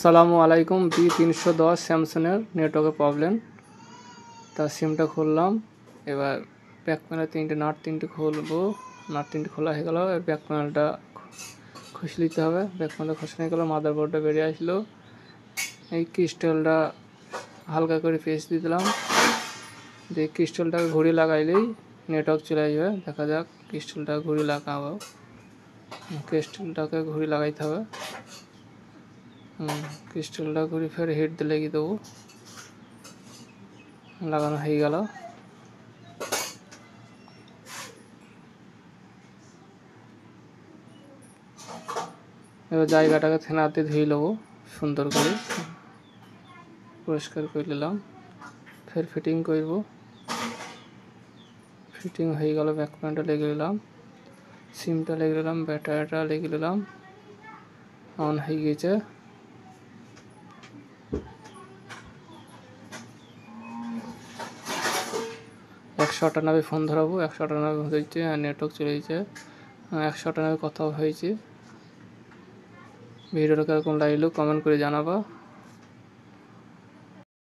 আসসালামু আলাইকুম। B310 স্যামসাংয়ের নেটওয়ার্কের প্রবলেম। তা সিমটা খুললাম। এবার ব্যাক প্যানেল তিনটে খুলবো। নাট তিনটে খোলা হয়ে গেল। ব্যাক প্যানেলটা খুশি নিতে হবে। ব্যাক প্যানেলটা খুশি নিয়ে গেল, মাদারবোর্ডটা বেরিয়ে আসলো। এই ক্রিস্টালটা হালকা করে পেঁচ দিয়ে দিলাম। দিয়ে ক্রিস্টালটাকে ঘুরি লাগাইলেই নেটওয়ার্ক চলে আসবে। দেখা যাক ক্রিস্টালটা ঘুরি লাগাবো। ক্রিস্টালটাকে ঘুরি লাগাইতে হবে। ক্রিস্টালটা ঘুরি ফের হিট দিয়ে লেগে দেবো। লাগানো হয়ে গেল। এবার জায়গাটাকে থেনাতে ধুয়ে নেবো, সুন্দর করে পরিষ্কার করে নিলাম। ফের ফিটিং করব। ফিটিং হয়ে গেল। ব্যাক প্যানেলটা লেগে নিলাম, সিমটা লেগে নিলাম, ব্যাটারিটা লেগে নিলাম। অন হয়ে গেছে। #98 ফোন ধরাবো। 198 হয়েছে, নেটওয়ার্ক চলে গেছে। 198 কথা হয়েছে। ভিডিওটা কেরকম লাগলো কমেন্ট করে জানাবা।